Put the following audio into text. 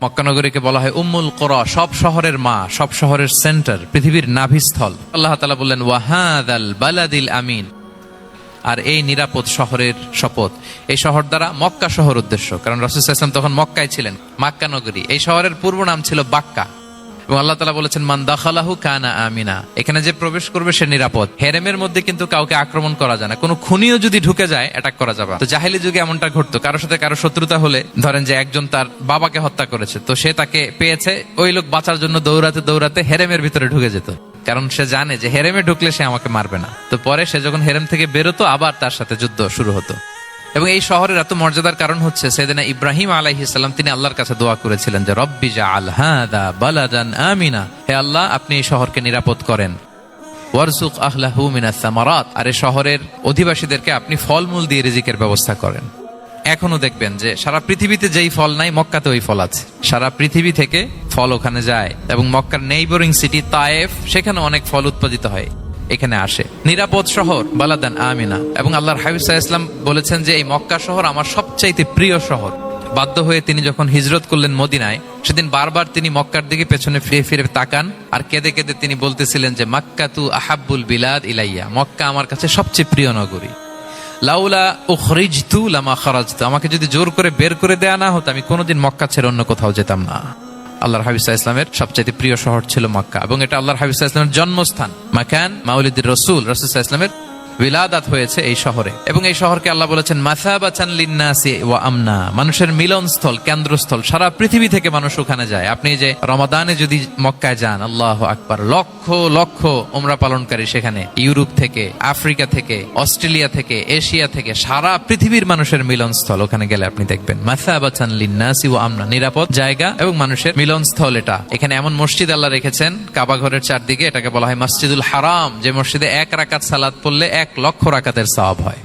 মক্কা নগরীকে বলা হয় উম্মুল কুরা, সব শহরের মা, সব শহরের সেন্টার, পৃথিবীর নাভিস্থল। আল্লাহ তাআলা বললেন ওয়াহাদাল বালাদিল আমিন, আর এই নিরাপদ শহরের শপথ। এই শহর দ্বারা মক্কা শহর উদ্দেশ্য, কারণ রাসূল সাল্লাল্লাহু আলাইহি ওয়াসাল্লাম তখন মক্কায় ছিলেন, মক্কা নগরী। এই শহরের পূর্ব নাম ছিল বাক্কা, এবং আল্লাহ তাআলা বলেছেন মান দাখালাহু কানা আমিনা, এখানে যে প্রবেশ করবে সে নিরাপদ। হেরেমের মধ্যে কিন্তু কাউকে আক্রমণ করা যায় না, কোনো খুনিও যদি ঢুকে যায় অ্যাটাক করা যাবে। তো জাহেলি যুগে এমনটা ঘটতো, কারোর সাথে কারো শত্রুতা হলে, ধরেন যে একজন তার বাবাকে হত্যা করেছে, তো সে তাকে পেয়েছে, ওই লোক বাঁচার জন্য দৌড়াতে দৌড়াতে হেরেমের ভিতরে ঢুকে যেত, কারণ সে জানে যে হেরেমে ঢুকলে সে আমাকে মারবে না। তো পরে সে যখন হেরেম থেকে বেরোতো আবার তার সাথে যুদ্ধ শুরু হতো। এবং এই শহরের এত মর্যাদার কারণ হচ্ছে সাইয়েদনা ইব্রাহিম আলাইহিস সালাম তিনি আল্লাহর কাছে দোয়া করেছিলেন যে রব্বি জাআল হাযা বালাদান আমিনা, হে আল্লাহ আপনি এই শহরকে নিরাপদ করেন, ওয়ারযুক আহলাহু মিনাস সামারাত, আর এই শহরের অধিবাসীদেরকে আপনি ফলমূল দিয়ে রিজিকের ব্যবস্থা করেন। এখনো দেখবেন যে সারা পৃথিবীতে যেই ফল নাই মক্কাতে ওই ফল আছে, সারা পৃথিবী থেকে ফল ওখানে যায়। এবং মক্কার নেইবরিং সিটি তায়েফ, সেখানে অনেক ফল উৎপাদিত হয়, এখানে আসে। নিরাপদ শহর বালাদান আমিনা। এবং আল্লাহর হাবিব সাল্লাল্লাহু আলাইহি ওয়াসাল্লাম বলেছেন যে এই মক্কা শহর আমার সবচাইতে প্রিয় শহর। বাধ্য হয়ে তিনি যখন হিজরত করলেন মদিনায়, সেদিন বারবার তিনি মক্কার দিকে পেছনে ফিরে ফিরে তাকান, আর কেঁদে কেঁদে তিনি বলতেছিলেন যে মাক্কাতু আহাব্বুল বিলাদ ইলাইয়া, মক্কা আমার কাছে সবচেয়ে প্রিয় নগরী। লাউলা উখরিজতু লামা খারাজতু, আমাকে যদি জোর করে বের করে দেয়া না হতো আমি কোনোদিন মক্কা ছেড়ে অন্য কোথাও যেতাম না। আল্লাহর হাবিব সাল্লাল্লাহু আলাইহি ওয়াসাল্লামের সবচেয়ে প্রিয় শহর ছিল মক্কা, এবং এটা আল্লাহর হাবিব সাল্লাল্লাহু আলাইহি ওয়াসাল্লামের জন্মস্থান। মাকান মাউলিদির রাসূল, রাসূল সাল্লাল্লাহু আলাইহি ওয়াসাল্লামের বিলাদাত হয়েছে এই শহরে। এবং এই শহরকে আল্লাহ বলেছেন মাসাবাতান লিন্নাসি ওয়া আমনা, মানুষের মিলনস্থল, কেন্দ্রস্থল। সারা পৃথিবী থেকে মানুষ ওখানে যায়। আপনি যে রমাদানে যদি মক্কায় যান, আল্লাহু আকবার, লক্ষ লক্ষ উমরা পালনকারী সেখানে, ইউরোপ থেকে, আফ্রিকা থেকে, অস্ট্রেলিয়া থেকে, এশিয়া থেকে, সারা পৃথিবীর মানুষের মিলনস্থল। ওখানে গেলে আপনি দেখবেন মাসাবাতান লিন্নাসি ওয়া আমনা, নিরাপদ জায়গা এবং মানুষের মিলনস্থল। এটা এখানে এমন মসজিদ আল্লাহ রেখেছেন কাবা ঘরের চারদিকে, এটাকে বলা হয় মসজিদুল হারাম, যে মসজিদে 1 রাকাত সালাত পড়লে 1 লক্ষ রাকাতের সওয়াব হয়।